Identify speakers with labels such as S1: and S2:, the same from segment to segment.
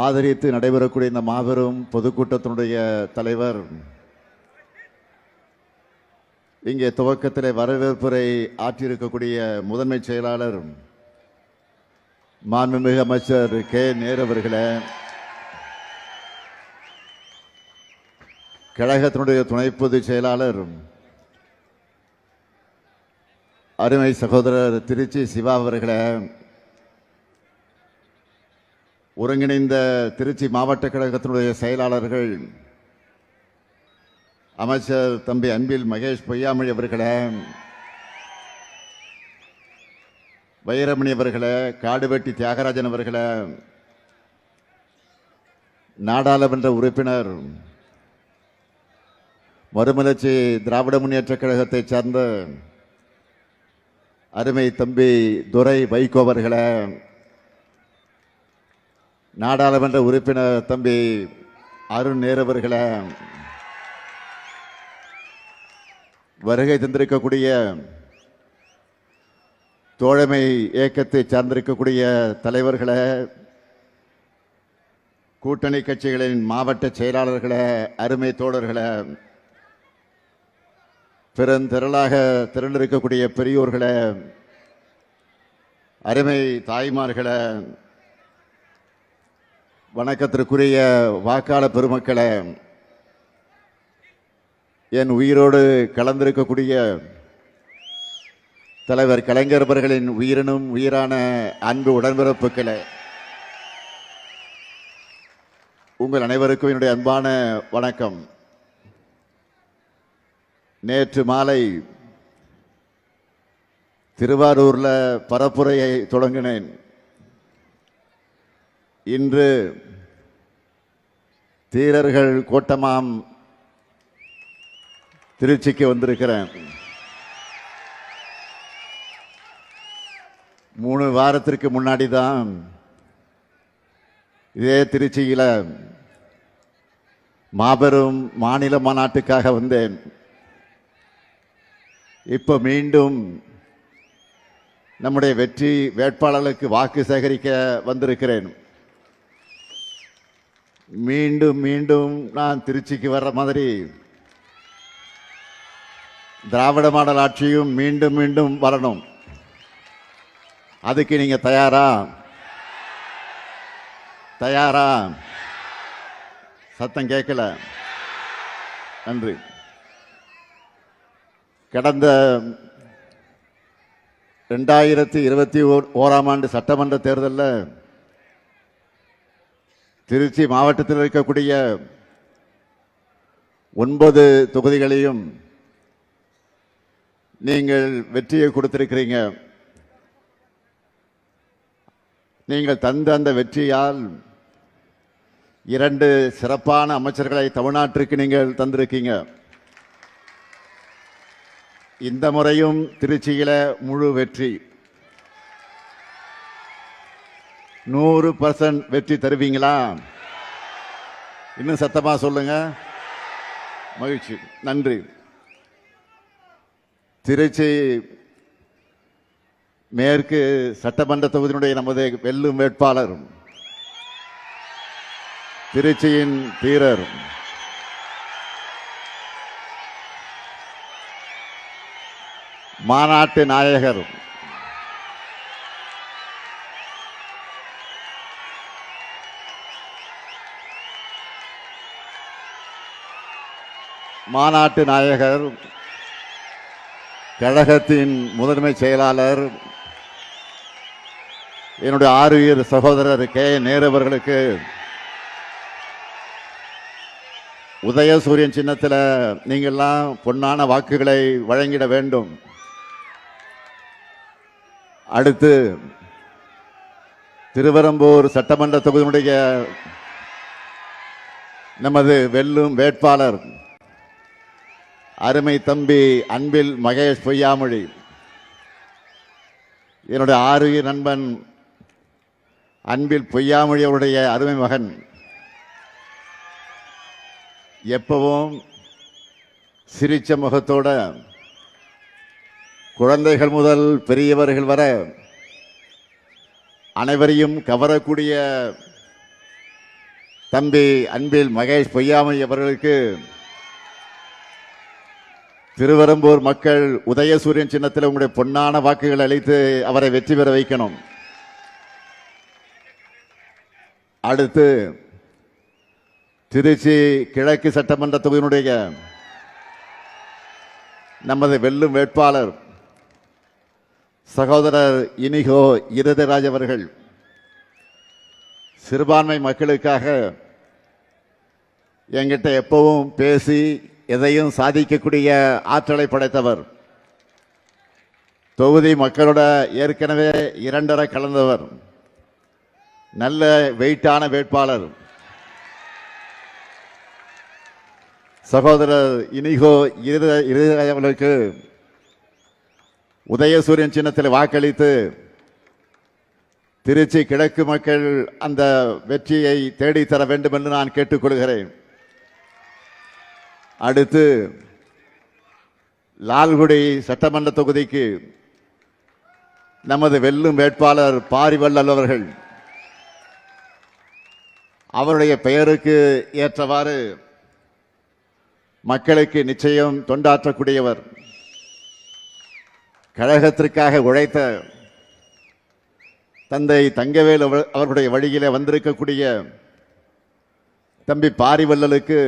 S1: ஆதரித்து நடைபெறக்கூடிய இந்த மாபெரும் பொதுக்கூட்டத்தினுடைய தலைவர் இங்கே துவக்கத்தில் வரவேற்புரை ஆற்றியிருக்கக்கூடிய முதன்மை செயலாளர் மாண்புமிகு அமைச்சர் கே நேரு அவர்களே, கழகத்தினுடைய துணை பொதுச் செயலாளர் அருமை சகோதரர் திருச்சி சிவா அவர்களே, ஒருங்கிணைந்த திருச்சி மாவட்ட கழகத்தினுடைய செயலாளர்கள் அமைச்சர் தம்பி அன்பில் மகேஷ் பொய்யாமொழி அவர்களே, வைரமணி அவர்களே, காடுவெட்டி தியாகராஜன் அவர்களே, நாடாளுமன்ற உறுப்பினர் மறுமலர்ச்சி திராவிட முன்னேற்ற கழகத்தை சார்ந்த அருமை தம்பி துரை வைகோ அவர்களே, நாடாளுமன்ற உறுப்பினர் தம்பி அருண் நேரு அவர்களே, வருகை தந்திருக்கக்கூடிய தோழமை இயக்கத்தை சார்ந்திருக்கக்கூடிய தலைவர்களே, கூட்டணி கட்சிகளின் மாவட்ட செயலாளர்களே, அருமை தோழர்களே, பெருந்திரளாக திரண்டிருக்கக்கூடிய பெரியோர்களே, அருமை தாய்மார்களே, வணக்கத்திற்குரிய வாக்காளர் பெருமக்களே, என் உயிரோடு கலந்திருக்கக்கூடிய தலைவர் கலைஞர் அவர்களின் உயிரினும் உயிரான அன்பு உடன்பிறப்புகளே, உங்கள் அனைவருக்கும் என்னுடைய அன்பான வணக்கம். நேற்று மாலை திருவாரூர்ல பரப்புரையை தொடங்கினேன். இன்று தீரர்கள் கோட்டமாம் திருச்சிக்கு வந்திருக்கிறேன். 3 வாரத்திற்கு முன்னாடி தான் இதே திருச்சியில மாபெரும் மாநில மாநாட்டுக்காக வந்தேன். இப்ப மீண்டும் நம்முடைய வெற்றி வேட்பாளர்களுக்கு வாக்கு சேகரிக்க வந்திருக்கிறேன். மீண்டும் மீண்டும் நான் திருச்சிக்கு வர்ற மாதிரி திராவிட மாடல் ஆட்சியும் மீண்டும் மீண்டும் வரணும். அதுக்கு நீங்க தயாரா? தயாரா? சத்தம் கேட்கல. நன்றி. கடந்த 2021ஆம் ஆண்டு சட்டமன்ற தேர்தலில் திருச்சி மாவட்டத்தில் இருக்கக்கூடிய 9 தொகுதிகளையும் நீங்கள் வெற்றியை கொடுத்திருக்கிறீங்க. நீங்கள் தந்த அந்த வெற்றியால் 2 சிறப்பான அமைச்சர்களை தமிழ்நாட்டிற்கு நீங்கள் தந்திருக்கீங்க. இந்த முறையும் திருச்சியில முழு வெற்றி, 100% வெற்றி தருவீங்களா? இன்னும் சத்தமா சொல்லுங்க. மகிழ்ச்சி. நன்றி. திருச்சி மேற்கு சட்டமன்ற தொகுதியினுடைய நமது வெல்லும் வேட்பாளர், திருச்சியின் தீரர், மாநாட்டு நாயகர், மாநாட்டு நாயகர், கழகத்தின் முதன்மை செயலாளர், என்னுடைய ஆறுயிர் சகோதரர் கே நேரு அவர்களுக்கு உதயசூரியன் சின்னத்தில் நீங்கள்லாம் பொன்னான வாக்குகளை வழங்கிட வேண்டும். அடுத்து திருவெரும்பூர் சட்டமன்ற தொகுதியினுடைய நமது வெல்லும் வேட்பாளர் அருமை தம்பி அன்பில் மகேஷ் பொய்யாமொழி, என்னுடைய ஆறுயிர் நண்பன் அன்பில் பொய்யாமொழி அவருடைய அருமை மகன். எப்பவும் சிரிச்ச முகத்தோட குழந்தைகள் முதல் பெரியவர்கள் வர அனைவரையும் கவரக்கூடிய தம்பி அன்பில் மகேஷ் பொய்யாமொழி அவர்களுக்கு திருவெரும்பூர் மக்கள் உதயசூரியன் சின்னத்தில் உங்களுடைய பொன்னான வாக்குகள் அளித்து அவரை வெற்றி பெற வைக்கணும். அடுத்து திருச்சி கிழக்கு சட்டமன்ற தொகுதியினுடைய நமது வெல்லும் வேட்பாளர் சகோதரர் இனிகோ இருதராஜ் அவர்கள் சிறுபான்மை மக்களுக்காக என்கிட்ட எப்பவும் பேசி எதையும் சாதிக்கக்கூடிய ஆற்றலை படைத்தவர். தொகுதி மக்களோட ஏற்கனவே 2 கலந்தவர். நல்ல வெயிட்டான வேட்பாளர் சகோதரர் இனிகோ இருதராஜ் அவர்களுக்கு உதயசூரியன் சின்னத்தில் வாக்களித்து திருச்சி கிழக்கு மக்கள் அந்த வெற்றியை தேடித்தர வேண்டும் என்று நான் கேட்டுக்கொள்கிறேன். அடுத்து லால்குடி சட்டமன்ற தொகுதிக்கு நமது வெல்லும் வேட்பாளர் பாரிவள்ளல் அவர்கள் அவருடைய பெயருக்கு ஏற்றவாறு மக்களுக்கு நிச்சயம் தொண்டாற்றக்கூடியவர். கழகத்திற்காக உழைத்த தந்தை தங்கவேல் அவர்களுடைய வழியிலே வந்திருக்கக்கூடிய தம்பி பாரிவள்ளலுக்கு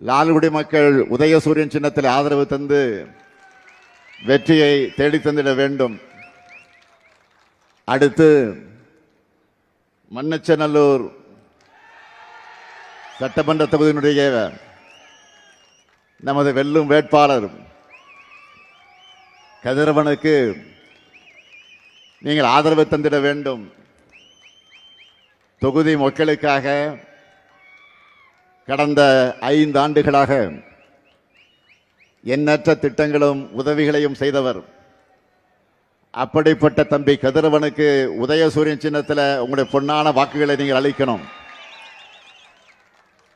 S1: லால்குடி மக்கள் உதயசூரியன் சின்னத்தில் ஆதரவு தந்து வெற்றியை தேடி தந்திட வேண்டும். அடுத்து மண்ணச்சநல்லூர் சட்டமன்ற தொகுதியினுடைய நமது வெல்லும் வேட்பாளர் கதிரவனுக்கு நீங்கள் ஆதரவு தந்திட வேண்டும். தொகுதி மக்களுக்காக கடந்த 5 ஆண்டுகளாக எண்ணற்ற திட்டங்களும் உதவிகளையும் செய்தவர். அப்படிப்பட்ட தம்பி கதிரவனுக்கு உதயசூரியன் சின்னத்தில் உங்களுடைய பொன்னான வாக்குகளை நீங்கள் அளிக்கணும்.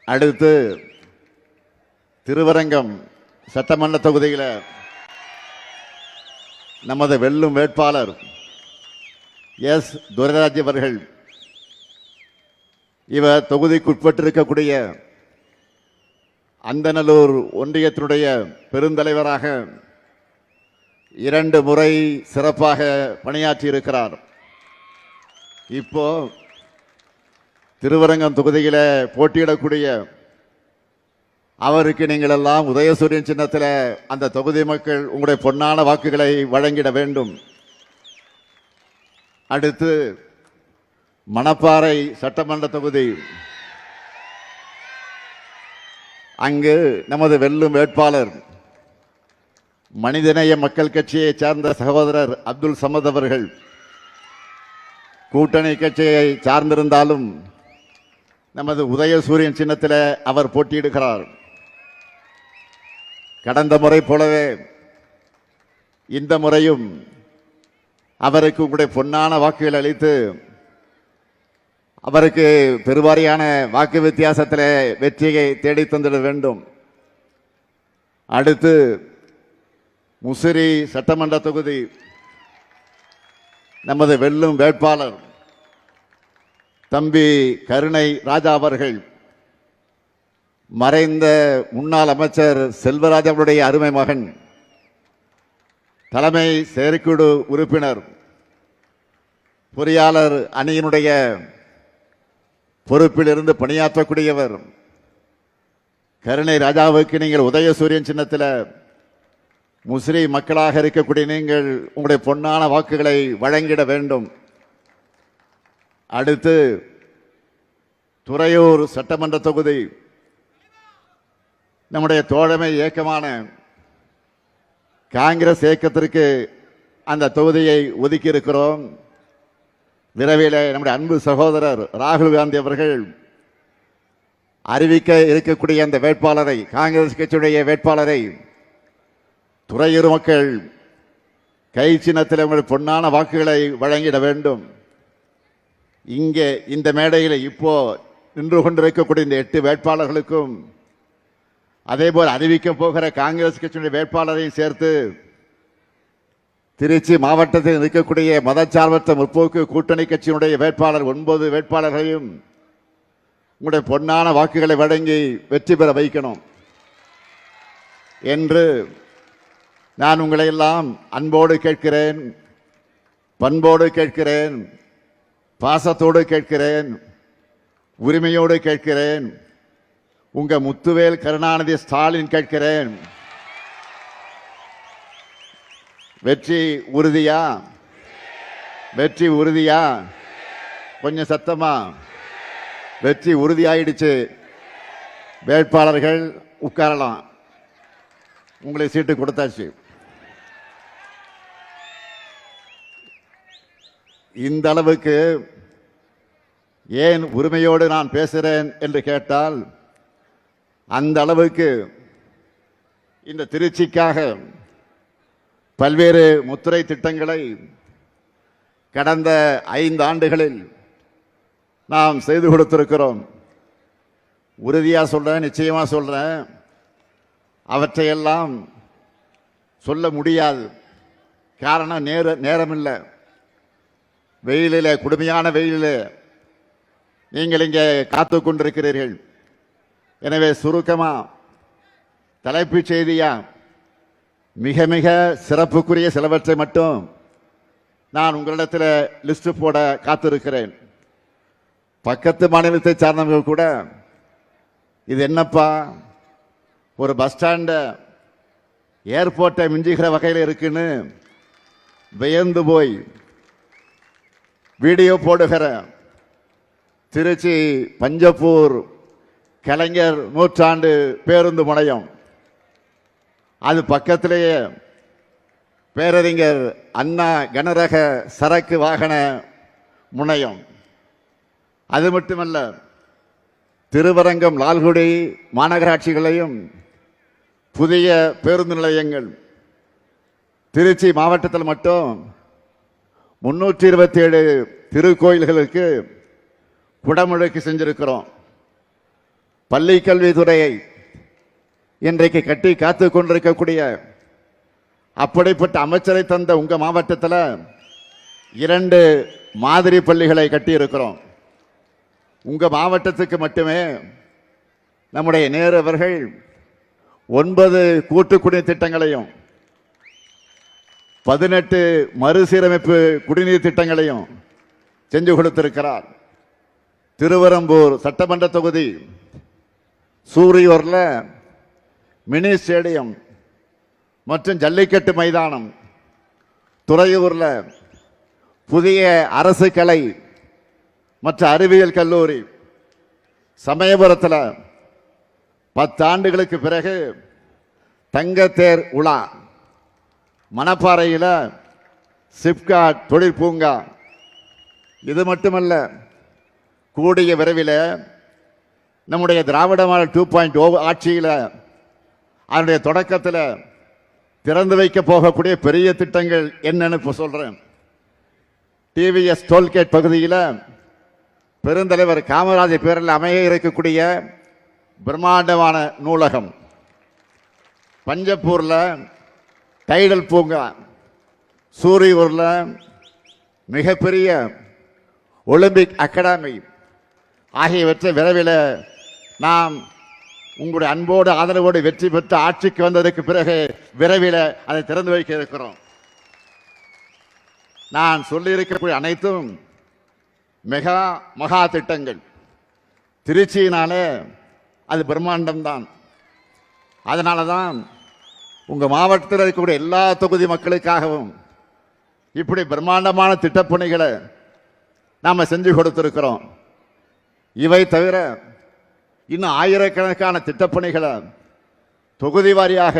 S1: அடுத்து திருவரங்கம் சட்டமன்ற தொகுதியில் நமது வெல்லும் வேட்பாளர் எஸ் துரைராஜ் அவர்கள் இவர் தொகுதிக்குட்பட்டிருக்கக்கூடிய அந்தநல்லூர் ஒன்றியத்தினுடைய பெருந்தலைவராக 2 முறை சிறப்பாக பணியாற்றி இருக்கிறார். இப்போ திருவரங்கம் தொகுதியில் போட்டியிடக்கூடிய அவருக்கு நீங்கள் எல்லாம் உதயசூரியன் சின்னத்தில் அந்த தொகுதி மக்கள் உங்களுடைய பொன்னான வாக்குகளை வழங்கிட வேண்டும். அடுத்து மணப்பாறை சட்டமன்ற தொகுதி, அங்கு நமது வெல்லும் வேட்பாளர் மனிதநேய மக்கள் கட்சியை சார்ந்த சகோதரர் அப்துல் சமத் அவர்கள் கூட்டணி கட்சியை சார்ந்திருந்தாலும் நமது உதயசூரியன் சின்னத்தில் அவர் போட்டியிடுகிறார். கடந்த முறை போலவே இந்த முறையும் அவருக்கு உங்களுடைய பொன்னான வாக்குகள் அளித்து அவருக்கு பெருவாரியான வாக்கு வித்தியாசத்தில் வெற்றியை தேடி தந்திட வேண்டும். அடுத்து முசிறி சட்டமன்ற தொகுதி நமது வெல்லும் வேட்பாளர் தம்பி கருணை ராஜா அவர்கள் மறைந்த முன்னாள் அமைச்சர் செல்வராஜ் அவருடைய அருமை மகன், தலைமை செயற்குழு உறுப்பினர், பொறியாளர் அணியினுடைய பொறுப்பில் இருந்து பணியாற்றக்கூடியவர் கருணை ராஜாவுக்கு நீங்கள் உதயசூரியன் சின்னத்தில் முஸ்லிம் மக்களாக இருக்கக்கூடிய நீங்கள் உங்களுடைய பொன்னான வாக்குகளை வழங்கிட வேண்டும். அடுத்து துறையூர் சட்டமன்ற தொகுதி நம்முடைய தோழமை இயக்கமான காங்கிரஸ் இயக்கத்திற்கு அந்த தொகுதியை ஒதுக்கி இருக்கிறோம். விரைவில் நம்முடைய அன்பு சகோதரர் ராகுல் காந்தி அவர்கள் அறிவிக்க இருக்கக்கூடிய அந்த வேட்பாளரை, காங்கிரஸ் கட்சியுடைய வேட்பாளரை துறையூர் மக்கள் கை சின்னத்தில் உங்கள் பொன்னான வாக்குகளை வழங்கிட வேண்டும். இங்கே இந்த மேடையில் இப்போ நின்று கொண்டிருக்கக்கூடிய இந்த 8 வேட்பாளர்களுக்கும் அதேபோல் அறிவிக்க போகிற காங்கிரஸ் கட்சியுடைய வேட்பாளரையும் சேர்த்து திருச்சி மாவட்டத்தில் இருக்கக்கூடிய மதச்சார்பற்ற முற்போக்கு கூட்டணி கட்சியினுடைய வேட்பாளர் 9 வேட்பாளர்களையும் உங்களுடைய பொன்னான வாக்குகளை வழங்கி வெற்றி பெற வைக்கணும் என்று நான் உங்களை எல்லாம் அன்போடு கேட்கிறேன், பண்போடு கேட்கிறேன், பாசத்தோடு கேட்கிறேன், உரிமையோடு கேட்கிறேன். உங்க முத்துவேல் கருணாநிதி ஸ்டாலின் கேட்கிறேன். வெற்றி உறுதியா? வெற்றி உறுதியா? கொஞ்சம் சத்தமா. வெற்றி உறுதியாயிடுச்சு. வேட்பாளர்கள் உட்காரலாம். உங்களை சீட்டு கொடுத்தாச்சு. இந்த அளவுக்கு ஏன் உரிமையோடு நான் பேசுகிறேன் என்று கேட்டால், அந்த அளவுக்கு இந்த திருச்சிக்காக பல்வேறு முத்திரை திட்டங்களை கடந்த 5 ஆண்டுகளில் நாம் செய்து கொடுத்திருக்கிறோம். உறுதியாக சொல்றேன், நிச்சயமா சொல்றேன், அவற்றையெல்லாம் சொல்ல முடியாது. காரணம் நேரமில்லை. வெயிலில், கொடுமையான வெயிலில் நீங்கள் இங்கே காத்து கொண்டிருக்கிறீர்கள். எனவே சுருக்கமா தலைப்புச் செய்தியா மிக மிக சிறப்புக்குரிய சிலவற்றை மட்டும் நான் உங்களிடத்தில் லிஸ்ட் போட காத்திருக்கிறேன். பக்கத்து மாநிலத்தை சார்ந்தவர்கள் கூட இது என்னப்பா ஒரு பஸ் ஸ்டாண்ட ஏர்போர்ட்டை மிஞ்சுகிற வகையில் இருக்குன்னு வியந்து போய் வீடியோ போடுகிற திருச்சி பஞ்சப்பூர் கலைஞர் நூற்றாண்டு பேருந்து முனையம், அது பக்கத்திலேயே பேரறிஞர் அண்ணா கனரக சரக்கு வாகன முனையம். அது மட்டுமல்ல, திருவரங்கம், லால்குடி மாநகராட்சிகளையும் புதிய பேருந்து நிலையங்கள். திருச்சி மாவட்டத்தில் மட்டும் 327 திருக்கோயில்களுக்கு குடமுழுக்கு செஞ்சிருக்கிறோம். பள்ளி கல்வித்துறையை இன்றைக்கு கட்டி காத்து கொண்டிருக்கக்கூடிய அப்படிப்பட்ட அமைச்சரை தந்த உங்க மாவட்டத்தில் 2 மாதிரி பள்ளிகளை கட்டி இருக்கிறோம். உங்க மாவட்டத்துக்கு மட்டுமே நம்முடைய நேரு அவர்கள் 9 கூட்டு குடிநீர் திட்டங்களையும் 18 மறுசீரமைப்பு குடிநீர் திட்டங்களையும் செஞ்சு கொடுத்திருக்கிறார். திருவரம்பூர் சட்டமன்ற தொகுதி சூரியூர்ல மினி ஸ்டேடியம் மற்றும் ஜல்லிக்கட்டு மைதானம், துறையூர்ல புதிய அரசு கலை மற்றும் அறிவியல் கல்லூரி, சமயபுரத்தில் 10 ஆண்டுகளுக்கு பிறகு தங்கத்தேர் உலா, மணப்பாறையில் சிப்காட் தொழிற்பூங்கா. இது மட்டுமல்ல, கூடிய விரைவில் நம்முடைய திராவிட மாடல் 2.0 ஆட்சியில் அதனுடைய தொடக்கத்தில் திறந்து வைக்க போகக்கூடிய பெரிய திட்டங்கள் என்னன்னு இப்போ சொல்றேன். டிவிஎஸ் டோல்கேட் பகுதியில் பெருந்தலைவர் காமராஜர் பேரில் அமைய இருக்கக்கூடிய பிரம்மாண்டமான நூலகம், பஞ்சப்பூர்ல டைடல் பூங்கா, சூரியூர்ல மிகப்பெரிய ஒலிம்பிக் அகாடமி ஆகியவற்றை விரைவில் நாம் உங்களுடைய அன்போடு ஆதரவோடு வெற்றி பெற்று ஆட்சிக்கு வந்ததற்கு பிறகு விரைவில் அதை திறந்து வைக்க இருக்கிறோம். நான் சொல்லியிருக்கக்கூடிய அனைத்தும் மகா திட்டங்கள். திருச்சியினாலே அது பிரம்மாண்டம் தான். அதனால தான் உங்க மாவட்டத்தில் இருக்கக்கூடிய எல்லா தொகுதி மக்களுக்காகவும் இப்படி பிரம்மாண்டமான திட்டப்பணிகளை நாம செஞ்சு கொடுத்திருக்கிறோம். இவை தவிர இன்னும் ஆயிரக்கணக்கான திட்டப்பணிகளை தொகுதி வாரியாக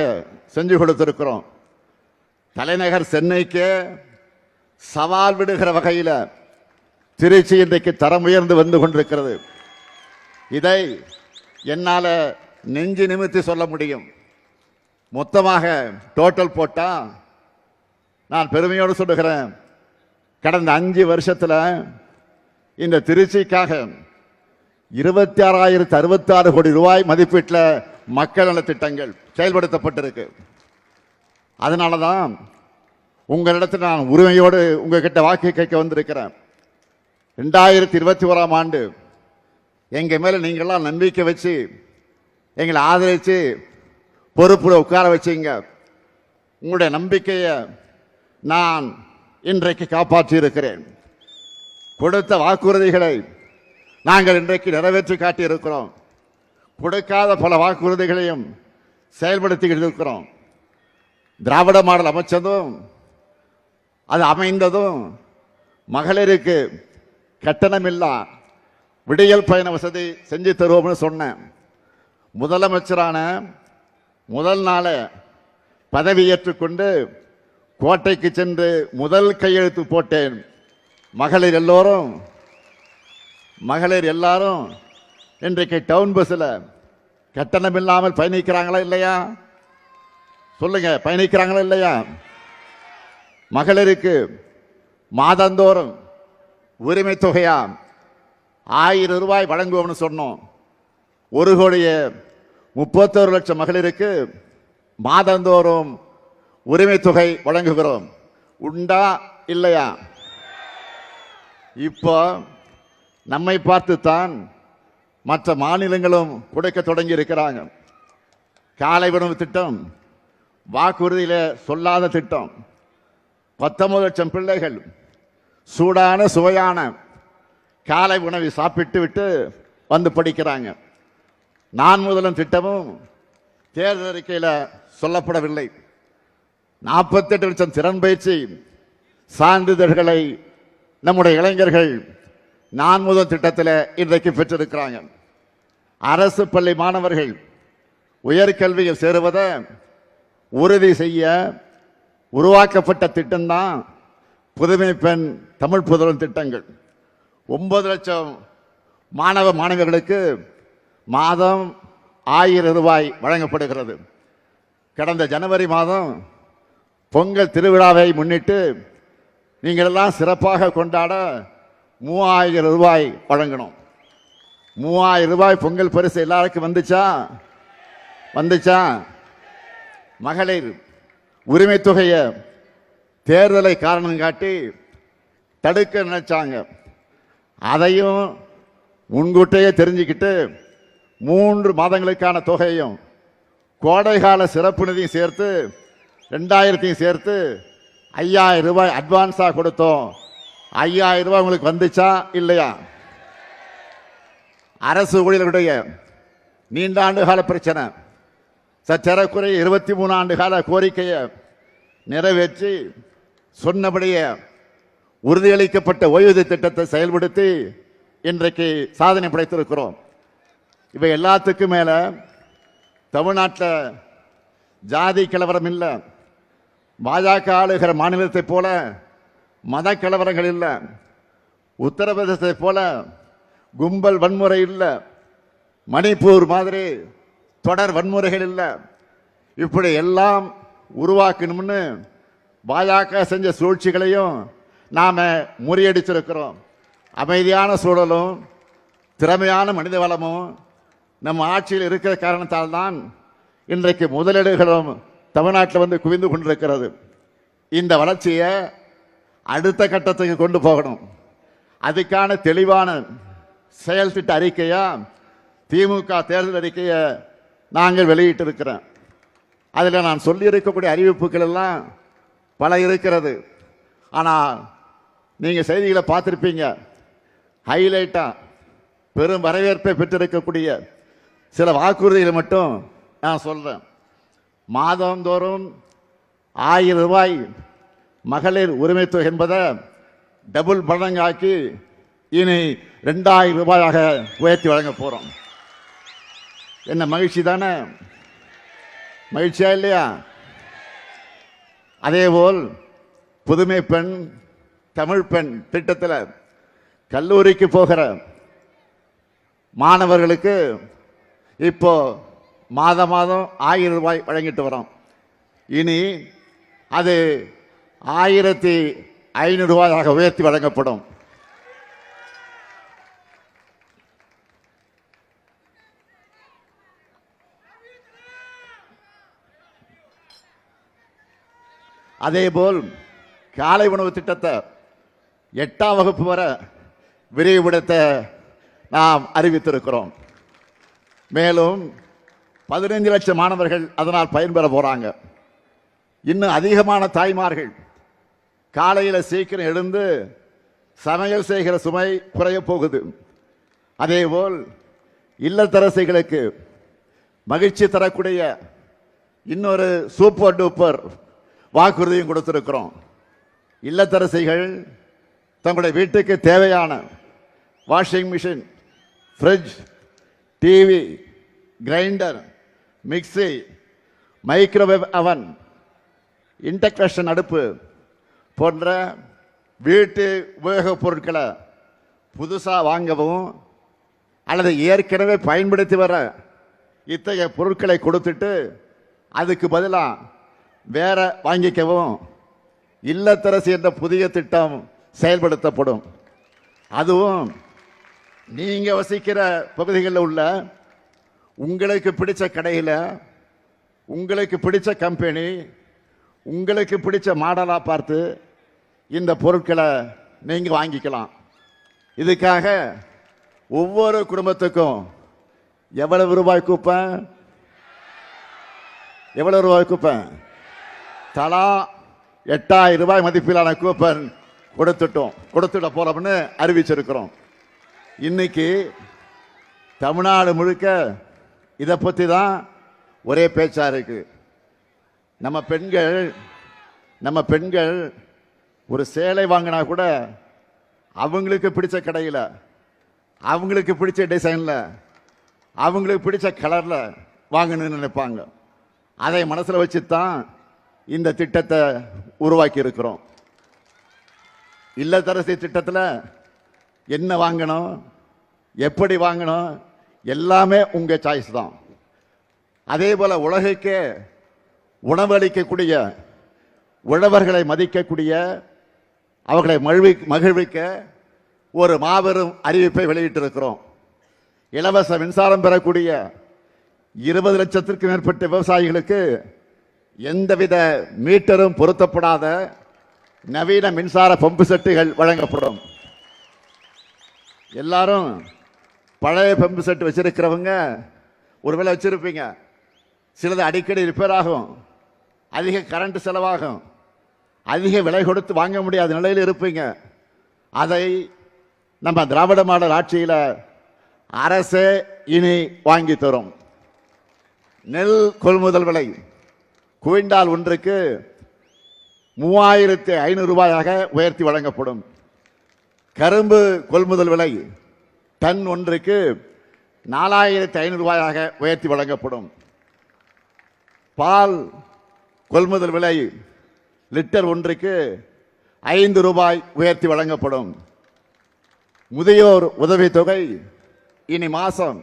S1: செஞ்சு கொடுத்திருக்கிறோம். தலைநகர் சென்னைக்கு சவால் விடுகிற வகையில் திருச்சி இன்றைக்கு தரம் உயர்ந்து வந்து கொண்டிருக்கிறது. இதை என்னால் நெஞ்சு நிமித்தி சொல்ல முடியும். மொத்தமாக டோட்டல் போட்டா நான் பெருமையோடு சொல்லுகிறேன், கடந்த 5 வருஷத்தில் இந்த திருச்சிக்காக 26,066 கோடி ரூபாய் மதிப்பீட்டில் மக்கள் நல திட்டங்கள் செயல்படுத்தப்பட்டிருக்கு. அதனால தான் உங்களிடத்தில் நான் உரிமையோடு உங்ககிட்ட வாக்கு கேட்க வந்திருக்கிறேன். 2021ஆம் ஆண்டு எங்க மேல நீங்கள்லாம் நம்பிக்கை வச்சு எங்களை ஆதரித்து பொறுப்புல உட்கார வச்சீங்க. உங்களுடைய நம்பிக்கையை நான் இன்றைக்கு காப்பாற்றி இருக்கிறேன். கொடுத்த வாக்குறுதிகளை நாங்கள் இன்றைக்கு நிறைவேற்றி காட்டியிருக்கிறோம். கொடுக்காத பல வாக்குறுதிகளையும் செயல்படுத்திக்கிட்டு இருக்கிறோம். திராவிட மாடல் அமைச்சதும் அது அமைந்ததும் மகளிருக்கு கட்டணமில்லா விடியல் பயண வசதி செஞ்சு தருவோம்னு சொன்னேன். முதலமைச்சரான முதல் நாள பதவியேற்றுக்கொண்டு கோட்டைக்கு சென்று முதல் கையெழுத்து போட்டேன். மகளிர் எல்லாரும் இன்றைக்கு டவுன் பஸ்ஸில் கட்டணம் இல்லாமல் பயணிக்கிறாங்களா இல்லையா? சொல்லுங்க, பயணிக்கிறாங்களா இல்லையா? மகளிருக்கு மாதந்தோறும் உரிமை தொகையா 1000 ரூபாய் வழங்குவோம்னு சொன்னோம். 1,31,00,000 மகளிருக்கு மாதந்தோறும் உரிமை தொகை வழங்குகிறோம். உண்டா இல்லையா? இப்போ நம்மை பார்த்துத்தான் மற்ற மாநிலங்களும் கொடுக்க தொடங்கி இருக்கிறாங்க. காலை உணவு திட்டம் வாக்குறுதியில சொல்லாத திட்டம். 19 லட்சம் பிள்ளைகள் சூடான சுவையான காலை உணவை சாப்பிட்டு விட்டு வந்து படிக்கிறாங்க. நான் முதலும் திட்டமும் தேர்தல் அறிக்கையில் சொல்லப்படவில்லை. 48 லட்சம் திறன் பயிற்சி சான்றிதழ்களை நம்முடைய இளைஞர்கள் நான் முதல் திட்டத்தில் இன்றைக்கு பெற்றிருக்கிறாங்க. அரசு பள்ளி மாணவர்கள் உயர்கல்வியில் சேருவதை உறுதி செய்ய உருவாக்கப்பட்ட திட்டம்தான் புதுமை பெண் தமிழ் புதல்வன் திட்டங்கள். 9 லட்சம் மாணவ மாணவிகளுக்கு மாதம் 1000 ரூபாய் வழங்கப்படுகிறது. கடந்த ஜனவரி மாதம் பொங்கல் திருவிழாவை முன்னிட்டு நீங்கள் எல்லாம் சிறப்பாக கொண்டாட 3000 ரூபாய் வழங்கணும். 3000 ரூபாய் பொங்கல் பரிசு எல்லாருக்கும் வந்துச்சா? மகளிர் உரிமை தொகையை தேர்தலை காரணம் காட்டி தடுக்க நினைச்சாங்க. அதையும் முன்கூட்டியே தெரிஞ்சுக்கிட்டு 3 மாதங்களுக்கான தொகையும் கோடைகால சிறப்பு நிதியும் சேர்த்து 2000 சேர்த்து 5000 ரூபாய் அட்வான்ஸா கொடுத்தோம். 5000 ரூபாய் உங்களுக்கு வந்துச்சா இல்லையா? அரசு ஊழியர்களுடைய நீண்ட ஆண்டு கால பிரச்சனை, சற்றேறக்குறைய 23 ஆண்டு கால கோரிக்கையை நிறைவேற்றி சொன்னபடியே உறுதியளிக்கப்பட்ட ஓய்வூதிய திட்டத்தை செயல்படுத்தி இன்றைக்கு சாதனை படைத்திருக்கிறோம். இவை எல்லாத்துக்கும் மேல தமிழ்நாட்டில் ஜாதி கலவரம் இல்லை, பாஜக ஆளுகிற மாநிலத்தை போல மத கலவரங்கள் இல்லை, உத்தரப்பிரதேசத்தை போல கும்பல் வன்முறை இல்லை, மணிப்பூர் மாதிரி தொடர் வன்முறைகள் இல்லை. இப்படி எல்லாம் உருவாக்கணும்னு பாஜக செஞ்ச சூழ்ச்சிகளையும் நாம முறியடிச்சிருக்கிறோம். அமைதியான சூழலும் திறமையான மனித வளமும் நம்ம ஆட்சியில் இருக்கிற காரணத்தால் தான் இன்றைக்கு முதலீடுகளும் தமிழ்நாட்டில் வந்து குவிந்து கொண்டிருக்கிறது. இந்த வளர்ச்சியை அடுத்த கட்டத்துக்கு கொண்டு போகணும். அதுக்கான தெளிவான செயல் திட்ட அறிக்கையா திமுக தேர்தல் அறிக்கையை நாங்கள் வெளியிட்டிருக்கிறோம். அதில் நான் சொல்லி இருக்கக்கூடிய அறிவிப்புகள் எல்லாம் பல இருக்கிறது. ஆனால் நீங்கள் செய்திகளை பார்த்துருப்பீங்க. ஹைலைட்டா பெரும் வரவேற்பை பெற்றிருக்கக்கூடிய சில வாக்குறுதிகளை மட்டும் நான் சொல்றேன். மாதந்தோறும் 1000 ரூபாய் மகளிர் உரிமை தொகை என்பதை டபுள் மடங்காக்கி இனி 2000 ரூபாயாக உயர்த்தி வழங்க போறோம். என்ன மகிழ்ச்சி தானே? மகிழ்ச்சியா இல்லையா? அதேபோல் புதுமை பெண் தமிழ் பெண் திட்டத்தில் கல்லூரிக்கு போகிற மாணவர்களுக்கு இப்போ மாதம் 1000 ரூபாய் வழங்கிட்டு வரோம். இனி அது 1500 ரூபாயாக உயர்த்தி வழங்கப்படும். அதேபோல் காலை உணவு திட்டத்தை 8ஆம் வகுப்பு வரை விரிவுபடுத்த நாம் அறிவித்திருக்கிறோம். மேலும் 15 லட்சம் மாணவர்கள் அதனால் பயன்பெற போறாங்க. இன்னும் அதிகமான தாய்மார்கள் காலையில் சீக்கிரம் எழுந்து சமையல் செய்கிற சுமை குறைய போகுது. அதேபோல் இல்லத்தரசிகளுக்கு மகிழ்ச்சி தரக்கூடிய இன்னொரு சூப்பர் டூப்பர் வாக்குறுதியும் கொடுத்திருக்கிறோம். இல்லத்தரசிகள் தங்களுடைய வீட்டுக்கு தேவையான washing machine, fridge, TV, grinder, mixie, microwave அவன், இண்டக்ஷன் அடுப்பு போன்ற வீட்டு உபயோகப் பொருட்களை புதுசாக வாங்கவும் அல்லது ஏற்கனவே பயன்படுத்தி வர இத்தகைய பொருட்களை கொடுத்துட்டு அதுக்கு பதிலாக வேற வாங்கிக்கவும் இல்லத்தரசி என்ற புதிய திட்டம் செயல்படுத்தப்படும். அதுவும் நீங்க வசிக்கிற பகுதிகளில் உள்ள உங்களுக்கு பிடிச்ச கடையில் உங்களுக்கு பிடிச்ச கம்பெனி உங்களுக்கு பிடிச்ச மாடலா பார்த்து இந்த பொருட்களை நீங்க வாங்கிக்கலாம். இதுக்காக ஒவ்வொரு குடும்பத்துக்கும் எவ்வளவு ரூபாய் கூப்பன்? எவ்வளவு ரூபாய் கூப்பன்? தலா 8000 ரூபாய் மதிப்பிலான கூப்பன் கொடுத்துட போறோம்னு அறிவிச்சிருக்கிறோம். இன்னைக்கு தமிழ்நாடு முழுக்க இதை பற்றி தான் ஒரே பேச்சா இருக்கு. நம்ம பெண்கள் ஒரு சேலை வாங்கினா கூட அவங்களுக்கு பிடிச்ச கடையில் அவங்களுக்கு பிடிச்ச டிசைனில் அவங்களுக்கு பிடிச்ச கலரில் வாங்கணும்னு நினைப்பாங்க. அதை மனசில் வச்சு தான் இந்த திட்டத்தை உருவாக்கி இருக்கிறோம். இல்லத்தரசி திட்டத்தில் என்ன வாங்கணும், எப்படி வாங்கணும், எல்லாமே உங்க சாய்ஸ் தான். அதே போல உலகுக்கே உணவளிக்கக்கூடிய, உழவர்களை மதிக்கக்கூடிய, அவர்களை மகிழ்விக்க ஒரு மாபெரும் அறிவிப்பை வெளியிட்டிருக்கிறோம். இலவச மின்சாரம் பெறக்கூடிய 20 லட்சத்திற்கும் மேற்பட்ட விவசாயிகளுக்கு எந்தவித மீட்டரும் பொருத்தப்படாத நவீன மின்சார பம்பு செட்டுகள் வழங்கப்படும். எல்லாரும் பழைய பம்பு செட் வச்சிருக்கிறவங்க ஒருவேளை வச்சிருப்பீங்க. சிலது அடிக்கடி ரிப்பேர் ஆகும், அதிக கரண்ட் செலவாகும், அதிக விலை கொடுத்து வாங்க முடியாத நிலையில் இருப்பீங்க. அதை நம்ம திராவிட மாடல் ஆட்சியில் அரசே இனி வாங்கி தரும். நெல் கொள்முதல் விலை குவிண்டால் ஒன்றுக்கு 3500 ரூபாயாக உயர்த்தி வழங்கப்படும். கரும்பு கொள்முதல் விலை டன் ஒன்றுக்கு 4500 ரூபாயாக உயர்த்தி வழங்கப்படும். பால் கொள்முதல் விலை லிட்டர் ஒன்றுக்கு 5 ரூபாய் உயர்த்தி வழங்கப்படும். முதியோர் உதவித்தொகை இனி மாசம்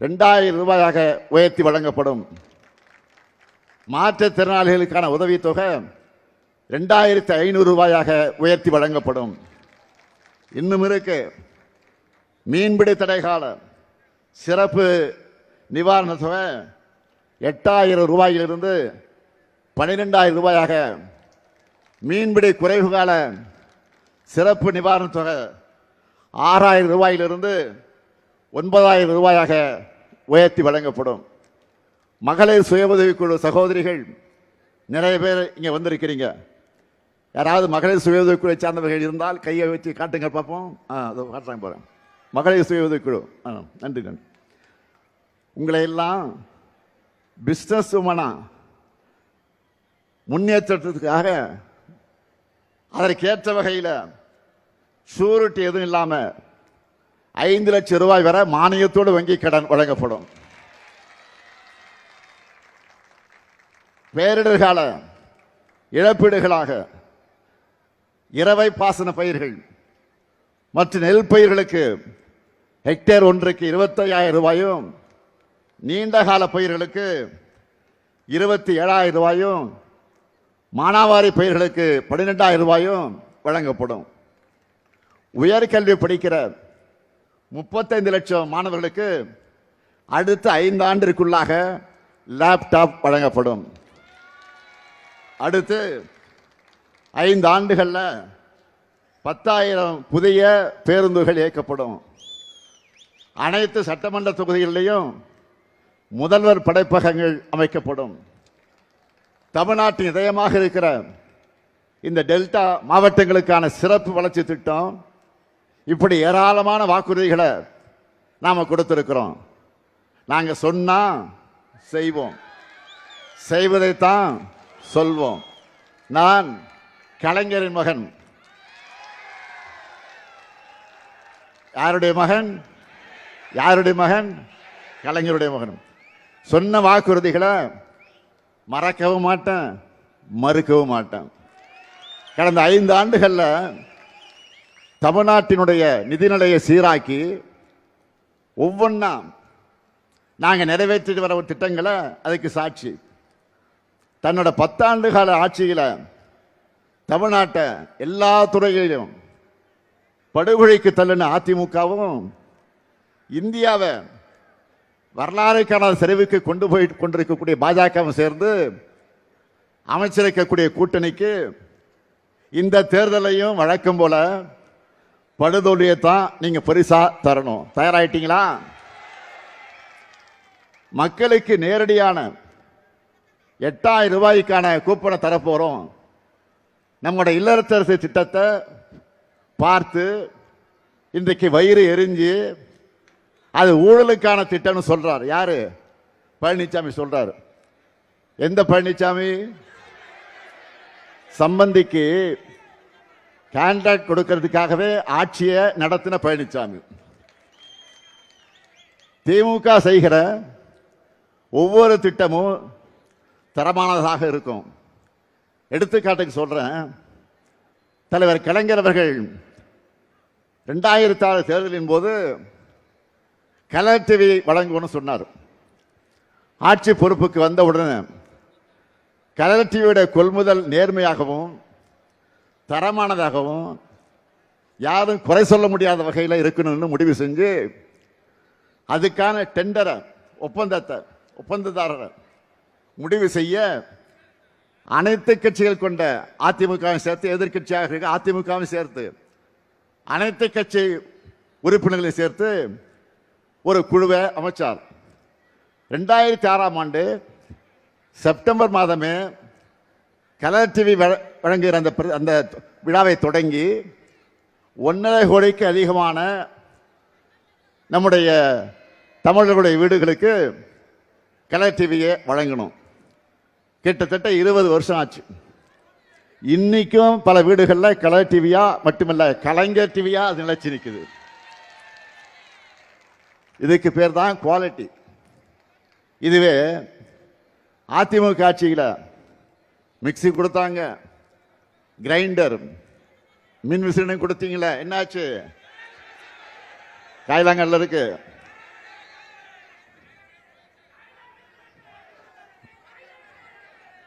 S1: 2000 ரூபாயாக உயர்த்தி வழங்கப்படும். மாற்றுத்திறனாளிகளுக்கான உதவித்தொகை 2500 ரூபாயாக உயர்த்தி வழங்கப்படும். இன்னும் இருக்கு, மீன்பிடி தடைகால சிறப்பு நிவாரண தொகை 8000 ரூபாயிலிருந்து 12000 ரூபாயாக, மீன்பிடி குறைவு கால சிறப்பு நிவாரண தொகை 6000 ரூபாயிலிருந்து 9000 ரூபாயாக உயர்த்தி வழங்கப்படும். மகளிர் சுய உதவிக்குழு சகோதரிகள் நிறைய பேர் இங்கே வந்திருக்கிறீங்க. யாராவது மகளிர் சுய உதவிக்குழு சார்ந்தவர்கள் இருந்தால் கையை வச்சு காட்டுங்க பார்ப்போம். காட்டுறாங்க போகிறேன். மகளிர் சுய உதவிக்குழு, நன்றி நன்றி. உங்களை எல்லாம் பிஸ்னஸ் உமனா முன்னேற்றத்துக்காக அதற்கேற்ற வகையில் ஷூரிட்டி எதுவும் இல்லாமல் 5 லட்சம் ரூபாய் வரை மானியத்தோடு வங்கி கடன் வழங்கப்படும். பேரிடர் கால இழப்பீடுகளாக இரவை பாசன பயிர்கள் மற்றும் நெல் பயிர்களுக்கு ஹெக்டேர் ஒன்றுக்கு 25000 ரூபாயும், நீண்ட கால பயிர்களுக்கு 27000 ரூபாயும், மானாவாரி பயிர்களுக்கு 12000 ரூபாயும் வழங்கப்படும். உயர்கல்வி படிக்கிற 35 லட்சம் மாணவர்களுக்கு அடுத்த 5 ஆண்டிற்குள்ளாக லேப்டாப் வழங்கப்படும். அடுத்து 5 ஆண்டுகளில் 10,000 புதிய பேருந்துகள் இயக்கப்படும். அனைத்து சட்டமன்ற தொகுதிகளிலேயும் முதல்வர் படைப்பகங்கள் அமைக்கப்படும். தமிழ்நாட்டின் இதயமாக இருக்கிற இந்த டெல்டா மாவட்டங்களுக்கான சிறப்பு வளர்ச்சி திட்டம், இப்படி ஏராளமான வாக்குறுதிகளை நாம கொடுத்திருக்கிறோம். நாங்க சொன்னா செய்வோம், செய்வதைத்தான் சொல்வோம். நான் கலைஞரின் மகன். யாருடைய மகன்? யாருடைய மகன்? கலைஞருடைய மகன். சொன்ன வாக்குறுதிகளை மறக்கவும் மாட்டேன், மறுக்கவும் மாட்டேன். கடந்த 5 ஆண்டுகள்ல தமிழ்நாட்டினுடைய நிதிநிலையை சீராக்கி ஒவ்வொன்றா நாங்க நிறைவேற்றிட்டு வர திட்டங்களை அதுக்கு சாட்சி. தன்னோட 10 ஆண்டு கால ஆட்சியில தமிழ்நாட்டை எல்லா துறைகளிலும் படுகொலைக்கு தள்ளின அதிமுகவும் இந்தியாவை வரலாறு காணாத சரிவுக்கு கொண்டு போய் கொண்டிருக்கக்கூடிய பாஜகவும் சேர்ந்து அமைச்சிருக்கக்கூடிய கூட்டணிக்கு இந்த தேர்தலையும் வழக்கம் போல படுதோல்வியை தான் நீங்க பரிசா தரணும். தயாராயிட்டீங்களா? மக்களுக்கு நேரடியான 8000 ரூபாய்க்கான கூப்பனை தரப்போறோம். நம்முடைய இல்லத்தரசு திட்டத்தை பார்த்து இன்றைக்கு வயிறு எரிஞ்சு அது ஊழலுக்கான திட்டம்னு சொல்றார். யாரு? பழனிசாமி சொல்றாரு. எந்த பழனிசாமி? சம்பந்திக்கு கான்ட்ராக்ட் கொடுக்கிறதுக்காகவே ஆட்சியை நடத்தின பழனிசாமி. திமுக செய்கிற ஒவ்வொரு திட்டமும் தரமானதாக இருக்கும். எடுத்துக்காட்டுக்கு சொல்றேன். தலைவர் கலைஞர் அவர்கள் 2006 தேர்தலின் போது கலர் டிவி வழங்குவோம்னு சொன்னார். ஆட்சி பொறுப்புக்கு வந்த உடனே கலர் டிவியோட கொள்முதல் நேர்மையாகவும் தரமானதாகவும் யாரும் குறை சொல்ல முடியாத வகையில் இருக்கணும்னு முடிவு செஞ்சு அதுக்கான டெண்டரை ஒப்பந்ததாரரை முடிவு செய்ய அனைத்து கட்சிகள் கொண்ட அதிமுகவும் சேர்த்து, எதிர்கட்சியாக இருக்க அதிமுகவும் சேர்த்து, அனைத்து கட்சி உறுப்பினர்களை சேர்த்து ஒரு குழுவை அமைச்சார். 2006ஆம் ஆண்டு செப்டம்பர் மாதமே கலர் டிவி வழங்குகிற அந்த விழாவை தொடங்கி 1.5 கோடிக்கு அதிகமான நம்முடைய தமிழர்களுடைய வீடுகளுக்கு கலர் டிவியை வழங்கணும். கிட்டத்தட்ட 20 வருஷம் ஆச்சு. இன்னைக்கும் பல வீடுகளில் கலர் டிவியா மட்டுமல்ல, கலைஞர் டிவியா அது நிலைச்சு நிற்குது. இதுக்கு பேர் தான் குவாலிட்டி. இதுவே அதிமுக ஆட்சியில் மிக்சி கொடுத்தாங்க, கிரைண்டர், மின் விசிறி கொடுத்தீங்களே, என்னாச்சு? காயிலாங்கல்ல இருக்கு.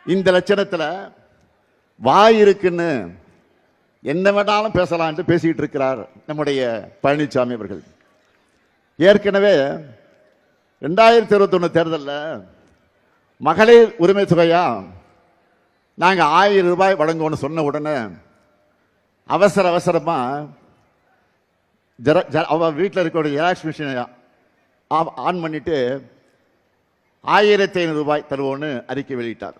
S1: இந்த லட்சணத்தில் வாய் இருக்குன்னு என்ன வேணாலும் பேசலாம் பேசிட்டு இருக்கிறார் நம்முடைய பழனிசாமி அவர்கள். ஏற்கனவே 2021 தேர்தலில் மகளிர் உரிமை தொகையா நாங்கள் 1000 ரூபாய் வழங்குவோம்னு சொன்ன உடனே அவசரமா அவ வீட்டில் இருக்க ஜெராக்ஸ் மிஷினை ஆன் பண்ணிட்டு 1500 ரூபாய் தருவோன்னு அறிக்கை வெளியிட்டார்.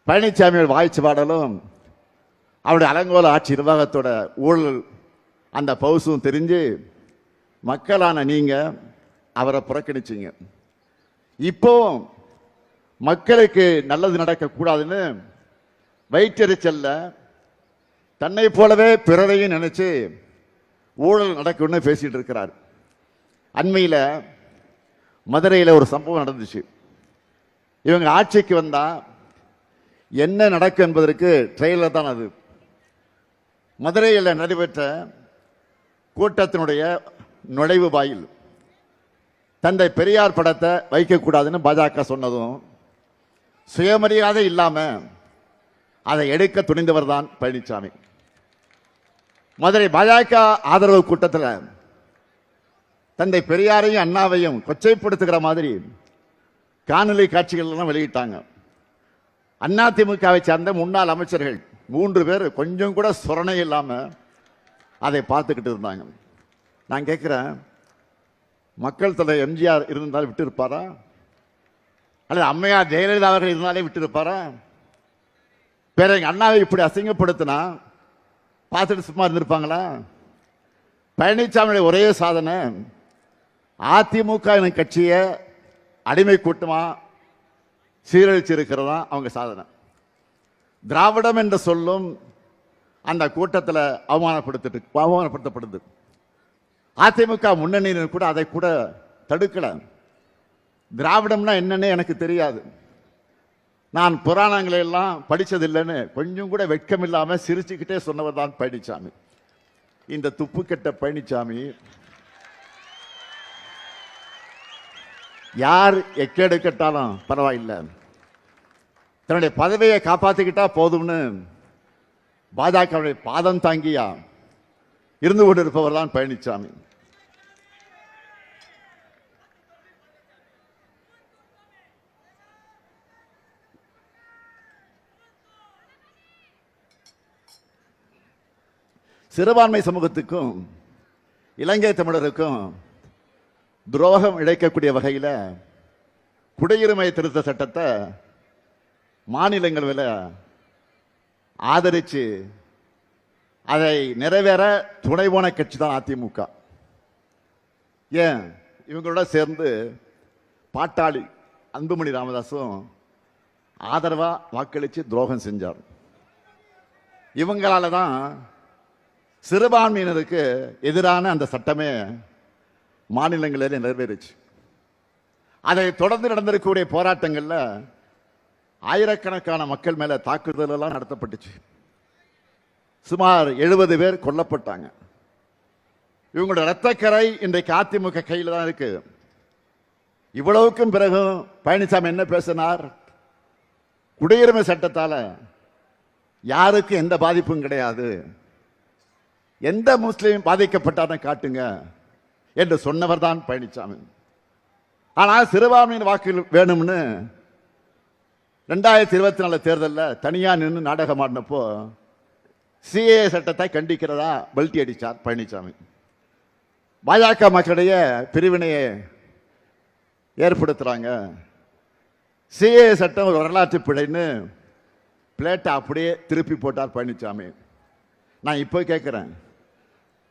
S1: பழனிசாமி வாய்ச்சி பாடலும் அவருடைய அலங்கோல ஆட்சி நிர்வாகத்தோட ஊழல் அந்த பவுசும் தெரிஞ்சு மக்களான நீங்க அவரை புறக்கணிச்சிங்க. இப்போ மக்களுக்கு நல்லது நடக்கக்கூடாதுன்னு வயிற்றெரிச்சல்ல தன்னை போலவே பிறரையும் நினைச்சு ஊழல் நடக்கும்னு பேசிட்டு இருக்கிறார். அண்மையில் மதுரையில் ஒரு சம்பவம் நடந்துச்சு. இவங்க ஆட்சிக்கு வந்தா என்ன நடக்கும் என்பதற்கு ட்ரெயிலர் தான் அது. மதுரையில் நடைபெற்ற கூட்டத்தினுடைய நுழைவு வாயில் தந்தை பெரியார் படத்தை வைக்கக்கூடாதுன்னு பாஜக சொன்னதும் சுயமரியாதை இல்லாம அதை எடுக்க துணிந்தவர் தான் பழனிசாமி. மதுரை பாஜக ஆதரவு கூட்டத்தில் தந்தை பெரியாரையும் அண்ணாவையும் கொச்சைப்படுத்துகிற மாதிரி காணொலி காட்சிகள் எல்லாம் வெளியிட்டாங்க. அதிமுகவை சேர்ந்த முன்னாள் அமைச்சர்கள் 3 பேர் கொஞ்சம் கூட சொரணை இல்லாம அதை பார்த்துக்கிட்டு இருந்தாங்க. நான் கேட்கிறேன், மக்கள் தலைவர் எம்ஜிஆர் இருந்தாலும் விட்டு இருப்பாரா? அல்லது அம்மையார் ஜெயலலிதா அவர்கள் இருந்தாலே விட்டு இருப்பாரா? வேற எங்க அண்ணாவை இப்படி அசிங்கப்படுத்தினா பார்த்துட்டு சும்மா இருந்திருப்பாங்களா? பழனிசாமியுடைய ஒரே சாதனை அதிமுக கட்சியை அடிமை கூட்டமா சீரழிச்சிருக்கிறதா அவங்க சாதனை. திராவிடம் என்ற சொல்லும் அந்த கூட்டத்தில் அவமானப்படுத்தப்படுது. அதிமுக முன்னணியினர் கூட அதை கூட தடுக்கல. திராவிடம்னா என்னன்னு எனக்கு தெரியாது, நான் புராணங்களை எல்லாம் படிச்சதில்லைன்னு கொஞ்சம் கூட வெட்கம் இல்லாம சிரிச்சுக்கிட்டே சொன்னவர் தான் பழனிசாமி. இந்த துப்பு கெட்ட பழனிசாமி யார் எக்கேடு கட்டாலும் பரவாயில்லை, தன்னுடைய பதவியை காப்பாத்திக்கிட்டா போதும்னு பாஜகவுடைய பாதம் தாங்கியா இருந்து கொண்டிருப்பவர் தான் பழனிசாமி. சிறுபான்மை சமூகத்துக்கும் இலங்கை தமிழருக்கும் துரோகம் இழைக்கக்கூடிய வகையில் குடியுரிமை திருத்த சட்டத்தை மாநிலங்களவையில் ஆதரித்து அதை நிறைவேற துணை போன கட்சி தான் அதிமுக. ஏன் இவங்களோட சேர்ந்து பாட்டாளி அன்புமணி ராமதாஸும் ஆதரவா வாக்களித்து துரோகம் செஞ்சார். இவங்களால தான் சிறுபான்மையினருக்கு எதிரான அந்த சட்டமே மாநிலங்களில் நிறைவேறிச்சு. அதை தொடர்ந்து நடந்திருக்கக்கூடிய போராட்டங்கள்ல ஆயிரக்கணக்கான மக்கள் மேல தாக்குதல் எல்லாம் நடத்தப்பட்டுச்சு. சுமார் 70 பேர் கொல்லப்பட்டாங்க. இவங்களோட இரத்தக்கரை இன்றைக்கு அதிமுக கையில் தான் இருக்கு. இவ்வளவுக்கும் பிறகு பழனிசாமி என்ன பேசினார்? குடியுரிமை சட்டத்தால யாருக்கும் எந்த பாதிப்பும் கிடையாது, எந்த முஸ்லீம் பாதிக்கப்பட்டாலும் காட்டுங்க என்று சொன்னவர் தான் பழனிசாமி. ஆனால் சிறுபான்மையின் வாக்குகள் வேணும்னு 2024 தேர்தலில் தனியா நின்று நாடகம் ஆடினப்போ சிஏ சட்டத்தை கண்டிக்கிறதா பல்டி அடிச்சார் பழனிசாமி. பாஜக மக்களுடைய பிரிவினையை ஏற்படுத்துறாங்க, சிஏ சட்டம் ஒரு வரலாற்று பிழைன்னு பிளேட்டை அப்படியே திருப்பி போட்டார் பழனிசாமி. நான் இப்போ கேட்கிறேன்,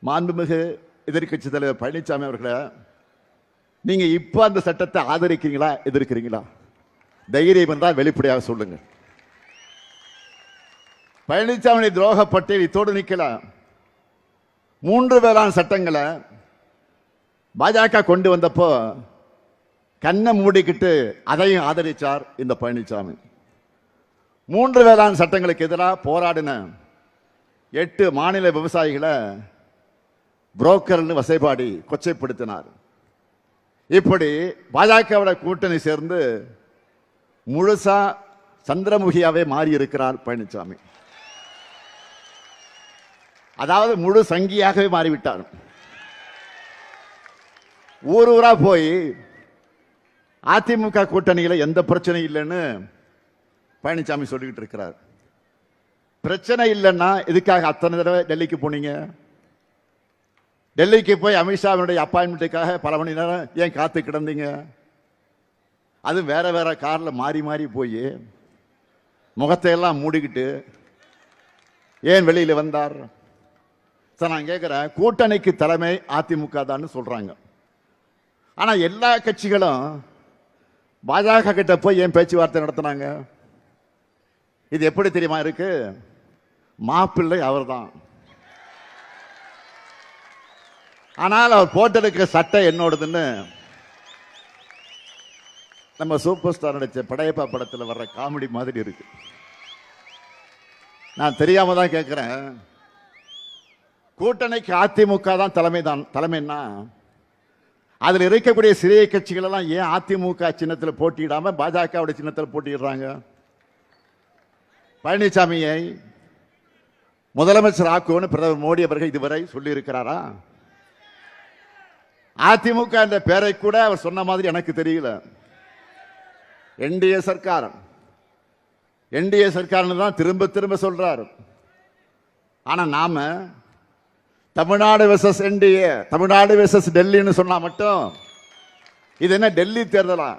S1: மாண்புமிகு எதிர்கட்சி தலைவர் பழனிசாமி அவர்களை, நீங்க இப்ப அந்த சட்டத்தை ஆதரிக்கிறீங்களா எதிர்க்கிறீங்களா? தைரியம் இருந்தால் வெளிப்படையாக சொல்லுங்க. பழனிசாமி துரோக பட்டியல் இத்தோடு நிக்கல. 3 வேளாண் சட்டங்களை பாஜக கொண்டு வந்தப்போ கண்ணை மூடிக்கிட்டு அதையும் ஆதரிச்சார் இந்த பழனிசாமி. 3 வேளாண் சட்டங்களுக்கு எதிராக போராடின 8 மாநில விவசாயிகளை புரோக்கர்னு வசைபாடி கொச்சைப்படுத்தினார். இப்படி பாஜகவோட கூட்டணி சேர்ந்து முழுசா சந்திரமுகியாவே மாறி இருக்கிறார் பழனிசாமி. அதாவது முழு சங்கியாகவே மாறிவிட்டார். ஊர் ஊரா போய் அதிமுக கூட்டணியில எந்த பிரச்சனையும் இல்லைன்னு பழனிசாமி சொல்லிக்கிட்டு இருக்கிறார். பிரச்சனை இல்லைன்னா எதுக்காக அத்தனை தடவை டெல்லிக்கு போனீங்க? டெல்லிக்கு போய் அமித்ஷாவினுடைய அப்பாயின்மெண்ட்டுக்காக பல மணி நேரம் ஏன் காத்து கிடந்தீங்க? அது வேற வேற கார்ல மாறி மாறி போய் முகத்தை எல்லாம் மூடிக்கிட்டு ஏன் வெளியில வந்தார்? சார் நான் கேட்கிறேன், கூட்டணிக்கு தலைமை அதிமுக தான் சொல்றாங்க. ஆனா எல்லா கட்சிகளும் பாஜக கிட்ட போய் ஏன் பேச்சுவார்த்தை நடத்தினாங்க? இது எப்படி தெரியுமா இருக்கு? மாப்பிள்ளை அவர்தான். ஆனால் அவர் போட்டிருக்க சட்டை என்னோடதுன்னு நம்ம சூப்பர் ஸ்டார் நடிச்ச படையப்பா படத்தில் வர்ற காமெடி மாதிரி இருக்கு. நான் தெரியாம தான் கேட்கிறேன், கூட்டணிக்கு அதிமுக தான் தலைமைன்னா அதில் இருக்கக்கூடிய சிறிய கட்சிகள் எல்லாம் ஏன் அதிமுக சின்னத்தில் போட்டியிடாம பாஜக சின்னத்தில் போட்டியிடுறாங்க? பழனிசாமியை முதலமைச்சர் ஆக்குவோன்னு பிரதமர் மோடி அவர்கள் இதுவரை சொல்லி இருக்கிறாரா? அதிமுக என்ற பெயரை கூட அவர் சொன்ன மாதிரி எனக்கு தெரியல. என்டிஏ சர்க்கார் தான் திரும்ப திரும்ப சொல்றாரு. ஆனா நாம Tamil Nadu versus NDA, Tamil Nadu versus டெல்லின்னு சொன்னா மட்டும் இது என்ன டெல்லி தேர்தலா?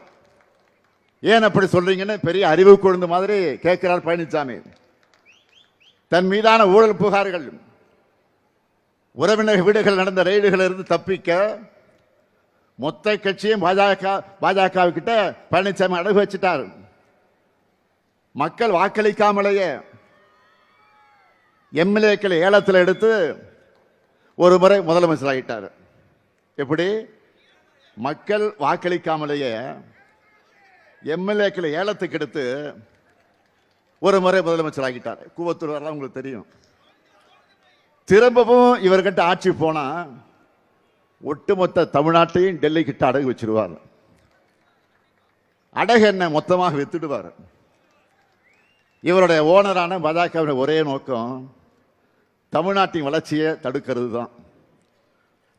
S1: ஏன் அப்படி சொல்றீங்கன்னு பெரிய அறிவு கொழுந்து மாதிரி கேட்கிறார் பழனிசாமி. தன் மீதான ஊழல் புகார்கள், உறவினர் வீடுகள் நடந்த ரெய்டுகள் இருந்து தப்பிக்க மொத்த கட்சியும் பாஜக கிட்ட பழனிசாமி அடகு வச்சிட்டார். மக்கள் வாக்களிக்காமலேயே எம்எல்ஏக்களை ஏலத்தில் எடுத்து ஒரு முறை முதலமைச்சர் ஆகிட்டார். எப்படி? மக்கள் வாக்களிக்காமலேயே எம்எல்ஏக்களை ஏலத்துக்கு எடுத்து ஒரு முறை முதலமைச்சர் ஆகிட்டார். கூவத்தூர் வரலாம் உங்களுக்கு தெரியும். திரும்பவும் இவர்கிட்ட ஆட்சி போனா ஒட்டுமொத்த தமிழ்நாட்டையும் டெல்லி கிட்ட அடகு வச்சிருவார். அடகு என்ன மொத்தமாக வித்துடுவார். இவருடைய ஓனரான பாஜகவின் ஒரே நோக்கம் தமிழ்நாட்டின் வளர்ச்சியை தடுக்கிறது தான்.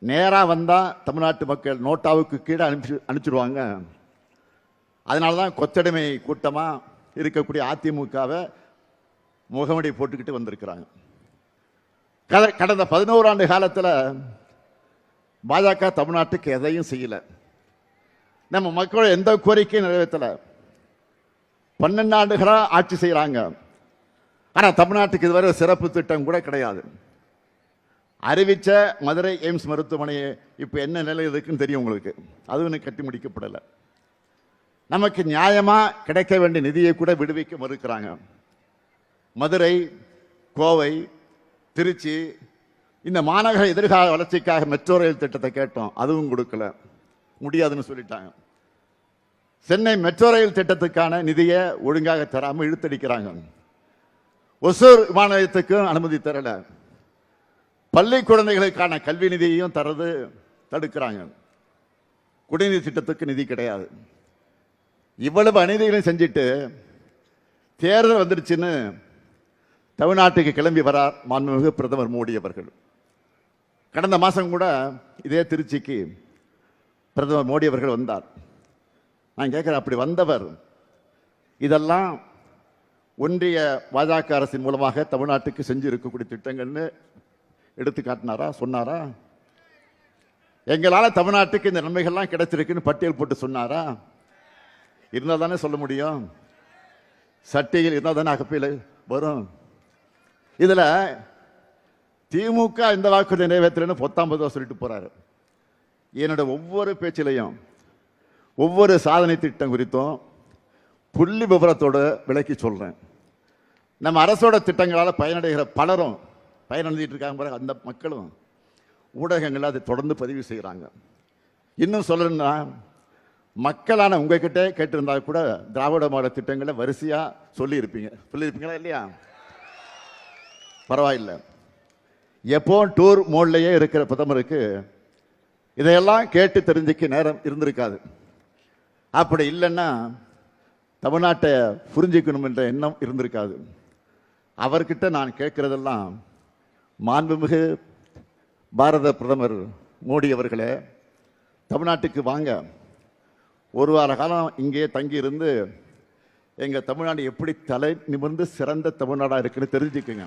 S1: நேராக வந்தால் தமிழ்நாட்டு மக்கள் நோட்டாவுக்கு கீழே அனுப்பிச்சிடுவாங்க. அதனால தான் கொத்தடிமை கூட்டமாக இருக்கக்கூடிய அதிமுகவை முகமடி போட்டுக்கிட்டு வந்திருக்கிறாங்க. கடந்த 11 ஆண்டு காலத்தில் பாஜக தமிழ்நாட்டுக்கு எதையும் செய்யலை. நம்ம மக்களோட எந்த கோரிக்கையும் நிறைவேற்றலை. 12 ஆண்டுகளாக ஆட்சி செய்கிறாங்க. ஆனால் தமிழ்நாட்டுக்கு இதுவரை சிறப்பு திட்டம் கூட கிடையாது. அறிவிச்ச மதுரை எய்ம்ஸ் மருத்துவமனையை இப்போ என்ன நிலை இருக்குன்னு தெரியும் உங்களுக்கு. அதுவும் கட்டி முடிக்கப்படலை. நமக்கு நியாயமாக கிடைக்க வேண்டிய நிதியை கூட விடுவிக்க மறுக்கிறாங்க. மதுரை, கோவை, திருச்சி இந்த மாநகர எதிர்கால வளர்ச்சிக்காக மெட்ரோ ரயில் திட்டத்தை கேட்டோம், அதுவும் கொடுக்கல, முடியாதுன்னு சொல்லிட்டாங்க. சென்னை மெட்ரோ ரயில் திட்டத்துக்கான நிதியை ஒழுங்காக தராமல் இழுத்தடிக்கிறாங்க. ஒசூர் விமான நிலையத்துக்கும் அனுமதி தரல. பள்ளி குழந்தைகளுக்கான கல்வி நிதியையும் தரது தடுக்கிறாங்க. குடிநீர் திட்டத்துக்கு நிதி கிடையாது. இவ்வளவு அநீதிகளையும் செஞ்சுட்டு தேர்தல் வந்துருச்சுன்னு தமிழ்நாட்டுக்கு கிளம்பி வரார் மாண்புமிகு பிரதமர் மோடி அவர்கள். கடந்த மாதம் கூட இதே திருச்சிக்கு பிரதமர் மோடி அவர்கள் வந்தார். நான் கேட்குறேன், அப்படி வந்தவர் இதெல்லாம் ஒன்றிய பாஜக அரசின் மூலமாக தமிழ்நாட்டுக்கு செஞ்சு இருக்கக்கூடிய திட்டங்கள்னு எடுத்து காட்டினாரா, சொன்னாரா? எங்களால் தமிழ்நாட்டுக்கு இந்த நன்மைகள்லாம் கிடைச்சிருக்குன்னு பட்டியல் போட்டு சொன்னாரா? இருந்தால் தானே சொல்ல முடியும். சட்டையில் இருந்தால் தானே அகப்பையில் வரும். இதில் திமுக இந்த வாக்குறுதி நிறைவேற்றலன்னு 19 சொல்லிட்டு போறாரு. என்னோட ஒவ்வொரு பேச்சிலையும் ஒவ்வொரு சாதனை திட்டம் குறித்தும் புள்ளி விவரத்தோடு விளக்கி சொல்றேன். நம்ம அரசோட திட்டங்களால் பயனடைகிற பலரும் பயனடைஞ்சிட்டு இருக்காங்க. அந்த மக்களும் ஊடகங்கள் அதை தொடர்ந்து பதிவு செய்கிறாங்க. இன்னும் சொல்லணும்னா, மக்களான உங்ககிட்ட கேட்டிருந்தா கூட திராவிட மாடல் திட்டங்களை வரிசையா சொல்லியிருப்பீங்களா இல்லையா? பரவாயில்லை. எப்போ டூர் மோட்லேயே இருக்கிற பிரதமருக்கு இதையெல்லாம் கேட்டு தெரிஞ்சுக்க நேரம் இருந்திருக்காது. அப்படி இல்லைன்னா தமிழ்நாட்டை புரிஞ்சுக்கணும் என்ற எண்ணம் இருந்திருக்காது. அவர்கிட்ட நான் கேட்கறதெல்லாம், மாண்புமிகு பாரத பிரதமர் மோடி அவர்களே, தமிழ்நாட்டுக்கு வாங்க, ஒரு வார காலம் இங்கே தங்கி இருந்து எங்க தமிழ்நாடு எப்படி தலை நிமிர்ந்து சிறந்த தமிழ்நாடா இருக்குன்னு தெரிஞ்சுக்குங்க.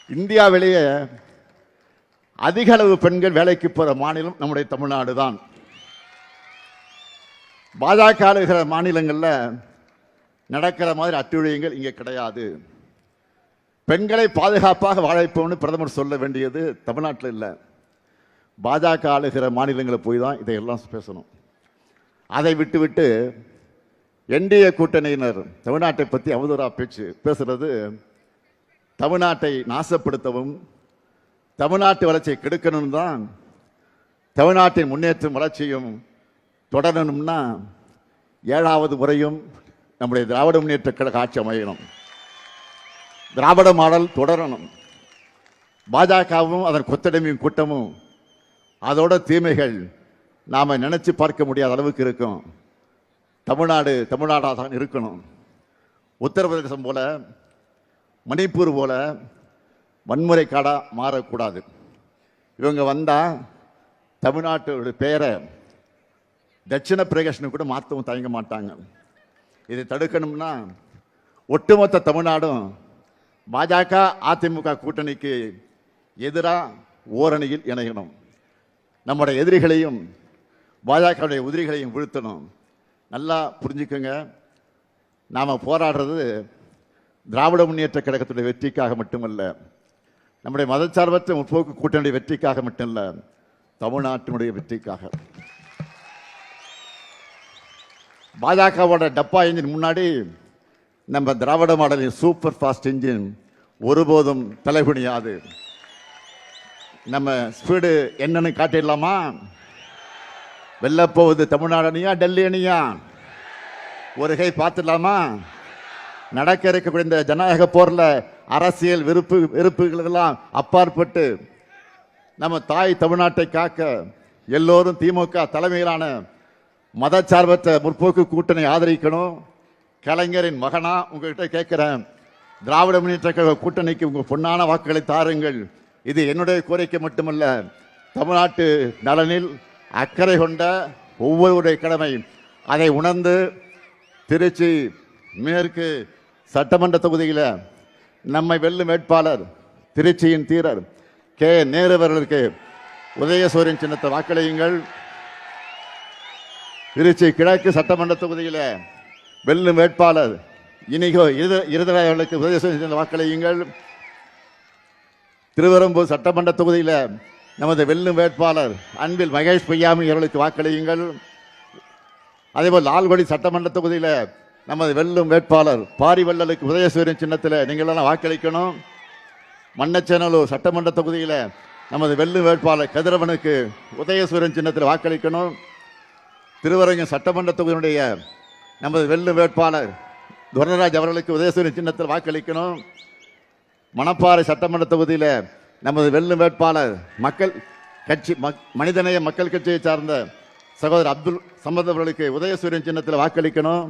S1: இந்தியாவிலேயே அதிக அளவு பெண்கள் வேலைக்கு போற மாநிலம் நம்முடைய தமிழ்நாடு தான். பாஜக ஆளுகிற மாநிலங்கள்ல நடக்கிற மாதிரி அட்டுழியங்கள் இங்கே கிடையாது. பெண்களை பாதுகாப்பாக வாழ வைப்போம்னு பிரதமர் சொல்ல வேண்டியது தமிழ்நாட்டில் இல்லை, பாஜக ஆளுகிற மாநிலங்களை போய் தான் இதையெல்லாம் பேசணும். அதை விட்டு என்டிஏ கூட்டணியினர் தமிழ்நாட்டை பற்றி அவதூறா பேசுறது தமிழ்நாட்டை நாசப்படுத்தவும் தமிழ்நாட்டு வளர்ச்சியை கெடுக்கணும் தான். தமிழ்நாட்டின் முன்னேற்றம் வளர்ச்சியும் தொடரணும்னா 7வது முறையும் நம்முடைய திராவிட முன்னேற்ற கழக ஆட்சி அமையணும். திராவிட மாடல் தொடரணும். பாஜகவும் அதன் கொத்தடிமையும் கூட்டமும் அதோட தீமைகள் நாம நினைச்சு பார்க்க முடியாத அளவுக்கு இருக்கும். தமிழ்நாடாக தான் இருக்கணும். உத்தரப்பிரதேசம் போல, மணிப்பூர் போல வன்முறை காடா மாறக்கூடாது. இவங்க வந்தா தமிழ்நாட்டோட பெயரை தட்சிண பிரதேசம் கூட மாற்றவும் தயங்க மாட்டாங்க. இதை தடுக்கணும்னா ஒட்டுமொத்த தமிழ்நாடும் பாஜக அதிமுக கூட்டணிக்கு எதிராக ஓரணியில் இணையணும். நம்முடைய எதிரிகளையும் பாஜகவுடைய உதிரிகளையும் வீழ்த்தணும். நல்லா புரிஞ்சுக்கோங்க, நாம் போராடுறது திராவிட முன்னேற்ற கழகத்துடைய வெற்றிக்காக மட்டுமல்ல, நம்முடைய மதச்சார்பற்ற முற்போக்கு கூட்டணியுடைய வெற்றிக்காக மட்டுமல்ல, தமிழ்நாட்டினுடைய வெற்றிக்காக. பாஜகவோட டப்பா இன்ஜின் முன்னாடி நம்ம திராவிட மாடலின் சூப்பர் ஃபாஸ்ட் இன்ஜின் ஒருபோதும் தலைகுனியாது. நம்ம ஸ்பீடு என்னன்னு காட்டிடலாமா? வெல்ல போகுது தமிழ்நாடு அணியா டெல்லி அணியா? ஒரு கை பார்த்துடலாமா? நடக்க இருக்கக்கூடிய இந்த ஜனநாயக போர்ல அரசியல் வெறுப்புகளெல்லாம் அப்பாற்பட்டு நம்ம தாய் தமிழ்நாட்டை காக்க எல்லோரும் திமுக தலைமையிலான மதச்சார்பற்ற முற்போக்கு கூட்டணி ஆதரிக்கணும். கலைஞரின் மகனா உங்ககிட்ட கேட்கிறேன், திராவிட முன்னேற்ற கழக கூட்டணிக்கு உங்க பொன்னான வாக்குகளை தாருங்கள். இது என்னுடைய கோரிக்கை மட்டுமல்ல, தமிழ்நாட்டு நலனில் அக்கறை கொண்ட ஒவ்வொருடைய கடமை. அதை உணர்ந்து திருச்சி மேற்கு சட்டமன்ற தொகுதியில் நம்மை வெல்லும் வேட்பாளர் திருச்சியின் தீரர் கே நேரு அவர்களுக்கு உதயசூரியன் சின்னத்தை வாக்களியுங்கள். திருச்சி கிழக்கு சட்டமன்ற தொகுதியில் வெல்லும் வேட்பாளர் இனிகோ இருதராய் அவர்களுக்கு உதயசூரியன் சின்னத்தை வாக்களியுங்கள். திருவெரும்பூர் சட்டமன்ற தொகுதியில் நமது வெல்லும் வேட்பாளர் அன்பில் மகேஷ் பொய்யாமி அவர்களுக்கு வாக்களியுங்கள். அதேபோல் லால்குடி சட்டமன்ற தொகுதியில் நமது வெல்லும் வேட்பாளர் பாரிவள்ளலுக்கு உதயசூரியன் சின்னத்தில் நீங்கள் எல்லாம் வாக்களிக்கணும். மண்ணச்சநல்லூர் சட்டமன்ற தொகுதியில் நமது வெல்லும் வேட்பாளர் கதிரவனுக்கு உதயசூரியன் சின்னத்தில் வாக்களிக்கணும். திருவரங்கம் சட்டமன்ற தொகுதியினுடைய நமது வெல்லும் வேட்பாளர் துரராஜ் அவர்களுக்கு உதயசூரியன் சின்னத்தில் வாக்களிக்கணும். மணப்பாறை சட்டமன்ற தொகுதியில் நமது வெல்லும் வேட்பாளர் மக்கள் கட்சி மனிதநேய மக்கள் கட்சியை சார்ந்த சகோதரர் அப்துல் சமத் அவர்களுக்கு உதயசூரியன் சின்னத்தில் வாக்களிக்கணும்.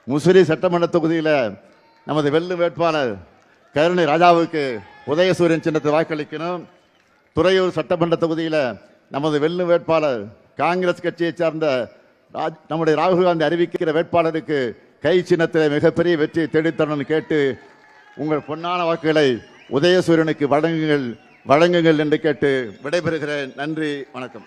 S1: முசிறி சட்டமன்ற தொகுதியில் நமது வெல்லும் வேட்பாளர் கருணை ராஜாவுக்கு உதயசூரியன் சின்னத்தில் வாக்களிக்கணும். துறையூர் சட்டமன்ற தொகுதியில் நமது வெல்லும் வேட்பாளர் காங்கிரஸ் கட்சியை சார்ந்த நம்முடைய ராகுல் காந்தி அறிவிக்கிற வேட்பாளருக்கு கை சின்னத்தில் மிகப்பெரிய வெற்றியை தேடித்தரணும்னு கேட்டு உங்கள் பொன்னான வாக்குகளை உதயசூரியனுக்கு வழங்குங்கள் என்று கேட்டு விடைபெறுகிறேன். நன்றி, வணக்கம்.